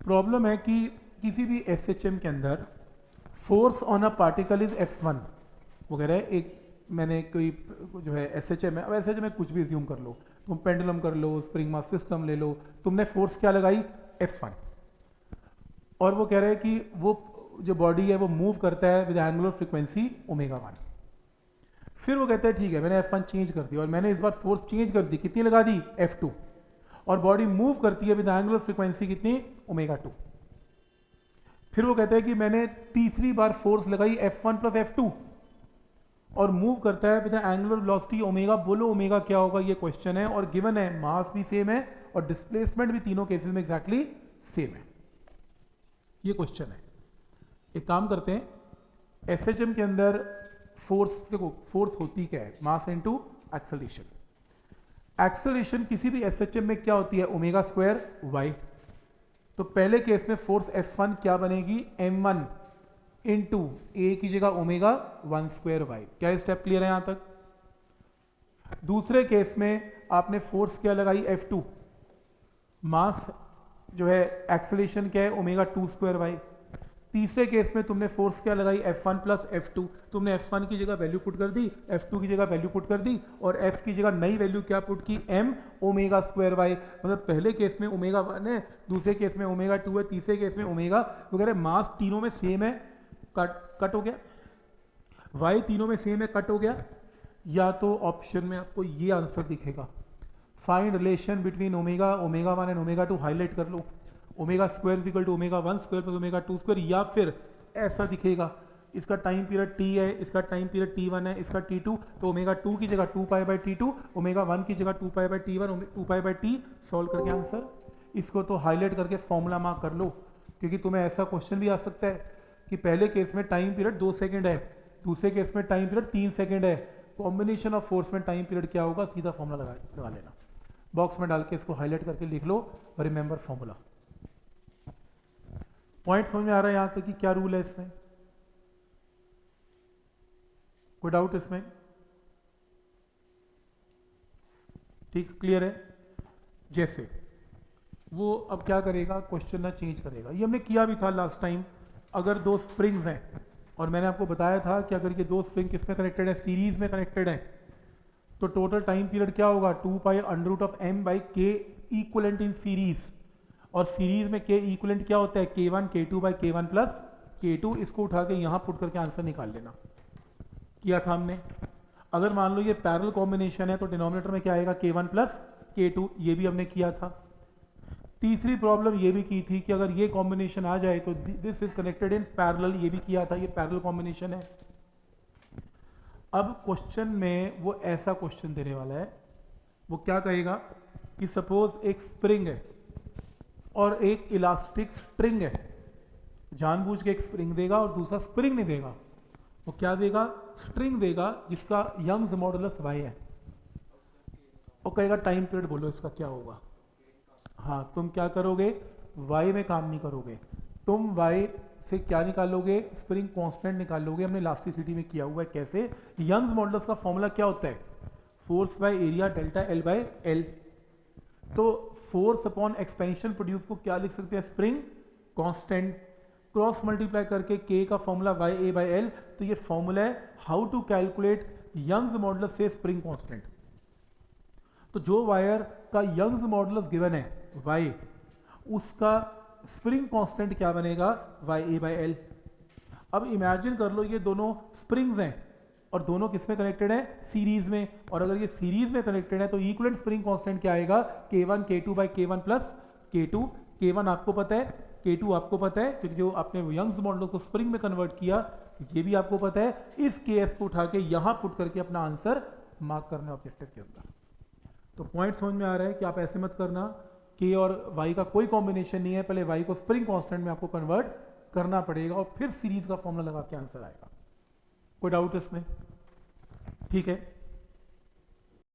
Problem है कि किसी भी एसएचएम के अंदर force on a particle is F1 वगैरह। एक मैंने कोई जो है एसएचएम है, अब एसएचएम में कुछ भी अज्यूम कर लो, तुम पेंडुलम कर लो, स्प्रिंग मास सिस्टम ले लो, तुमने फोर्स क्या लगाई F1, और वो कह रहे हैं कि वो जो बॉडी है वो मूव करता है विद एंगुलर फ्रीक्वेंसी ω1। फिर वो कहते हैं ठीक है मैंने F1 चेंज कर दिया और मैंने इस बार फोर्स चेंज कर दी, कितनी लगा दी F2, और बॉडी मूव करती है विद एंगुलर फ्रीक्वेंसी कितनी ω2। फिर वो कहते हैं कि मैंने तीसरी बार फोर्स लगाई F1 प्लस F2 और मूव करता है विद एंगुलर वेलोसिटी ω। बोलो ω क्या होगा, ये क्वेश्चन है और गिवन है मास भी सेम है और डिस्प्लेसमेंट भी तीनों केसेस में एग्जैक्टली सेम है। ये क्वेश्चन है। एक काम करते हैं, एसएचएम के अंदर फोर्स, देखो फोर्स होती क्या है, मास इनटू एक्सेलरेशन। एक्सेलरेशन किसी भी एसएचएम में क्या होती है ω² y। तो पहले केस में फोर्स F1 क्या बनेगी m1 इंटू ए की जगह ω1² y। क्या स्टेप क्लियर है यहां तक। दूसरे केस में आपने फोर्स क्या लगाई F2, मास जो है एक्सेलरेशन क्या है ω2² y। तीसरे केस में तुमने फोर्स क्या लगाई F1 प्लस F2, तुमने F1 की जगह वैल्यू पुट कर दी, F2 की जगह वैल्यू पुट कर दी और F की जगह नई वैल्यू क्या पुट की m ω² y। मतलब पहले केस में ω1 है, दूसरे केस में ω2 है, तीसरे केस में ω वगैरह। मास तीनों में सेम है, कट हो गया, y तीनों में सेम है, कट हो गया। या तो ऑप्शन में आपको ये आंसर दिखेगा, find relation between ω1 and ω2, highlight कर लो, ω² इक्वल टू ω1² प्लस ω2², या फिर ऐसा दिखेगा इसका टाइम पीरियड t है, इसका टाइम पीरियड t1 है, इसका t2, तो ω2 की जगह 2π/t2, ω1 की जगह 2π/t1, 2π/t सॉल्व करके आंसर। इसको तो हाईलाइट करके फॉर्मूला मार्क कर लो, क्योंकि तुम्हें ऐसा क्वेश्चन भी आ सकता है कि पहले केस में टाइम पीरियड 2 सेकंड है, दूसरे केस में टाइम पीरियड 3 सेकंड है, कॉम्बिनेशन ऑफ फोर्स में टाइम पीरियड क्या होगा, सीधा फॉर्मूला लगा लेना। बॉक्स में डाल के इसको हाईलाइट करके लिख लो, रिमेंबर फॉर्मूला। पॉइंट समझ में आ रहा है यहां तक कि क्या रूल है इसमें, कोई डाउट इसमें, ठीक क्लियर है। जैसे वो अब क्या करेगा, क्वेश्चन ना चेंज करेगा, ये हमने किया भी था लास्ट टाइम। अगर दो स्प्रिंग्स हैं और मैंने आपको बताया था कि अगर ये दो स्प्रिंग किस में कनेक्टेड है, सीरीज में कनेक्टेड है, तो टोटल टाइम पीरियड क्या होगा 2π√m/k इक्वलेंट इन सीरीज। और सीरीज में k इक्वलेंट क्या होता है k1 k2/k1 प्लस k2। इसको उठा के यहां पुट करके आंसर निकाल लेना, किया था हमने। अगर मान लो ये पैरेलल कॉम्बिनेशन है तो डिनोमिनेटर में क्या आएगा k1 प्लस k2, ये भी हमने किया था। तीसरी प्रॉब्लम ये भी की थी कि अगर ये कॉम्बिनेशन आ जाए तो this is connected in parallel, ये भी किया था, ये पैरेलल कॉम्बिनेशन है। अब क्वेश्चन में वो ऐसा क्वेश्चन देने वाला है, वो क्या कहेगा कि सपोज एक स्प्रिंग है और एक इलास्टिक स्ट्रिंग है, जानबूझ के एक स्प्रिंग देगा और दूसरा स्प्रिंग नहीं देगा। वो क्या देगा, स्ट्रिंग देगा जिसका यंग्स मॉडुलस y है, और कहेगा टाइम पीरियड बोलो इसका क्या होगा। हाँ, तुम क्या करोगे, y में काम नहीं करोगे, तुम y से क्या निकालोगे, स्प्रिंग कांस्टेंट निकालोगे। हमने इलास्टिसिटी में किया हुआ है। कैसे, यंग्स मॉडुलस का फॉर्मूला क्या होता है, force by area delta L/L। तो फोर्स अपॉन एक्सपेंशन प्रोड्यूस को क्या लिख सकते हैं, स्प्रिंग कांस्टेंट, क्रॉस मल्टीप्लाई करके k का फॉर्मूला YA/L। तो ये फॉर्मूला है how to calculate Young's modulus से स्प्रिंग कांस्टेंट। तो जो वायर का यंग्स मॉडुलस गिवन है y, उसका स्प्रिंग कांस्टेंट क्या बनेगा YA/L। अब इमेजिन कर लो ये दोनों स्प्रिंग्स हैं और दोनों किस में कनेक्टेड है, सीरीज में। और अगर ये सीरीज में कनेक्टेड है तो इक्विवेलेंट स्प्रिंग कांस्टेंट क्या आएगा, k1 k2/k1 plus k2। k1 आपको पता है, k2 आपको पता है, क्योंकि जो आपने यंग्स मॉडुलस को स्प्रिंग में कन्वर्ट किया, ये भी आपको पता है। इस केस को उठा के यहां पुट करके अपना आंसर मार्क करना ऑब्जेक्टिव के अंदर। तो पॉइंट समझ में आ रहा है कि आप ऐसे मत करना, k और y का कोई कॉम्बिनेशन नहीं है, पहले y को स्प्रिंग कांस्टेंट में आपको कन्वर्ट करना पड़ेगा और फिर सीरीज का फॉर्मूला लगा के आंसर आएगा। कोई डाउट इसमें, ठीक है।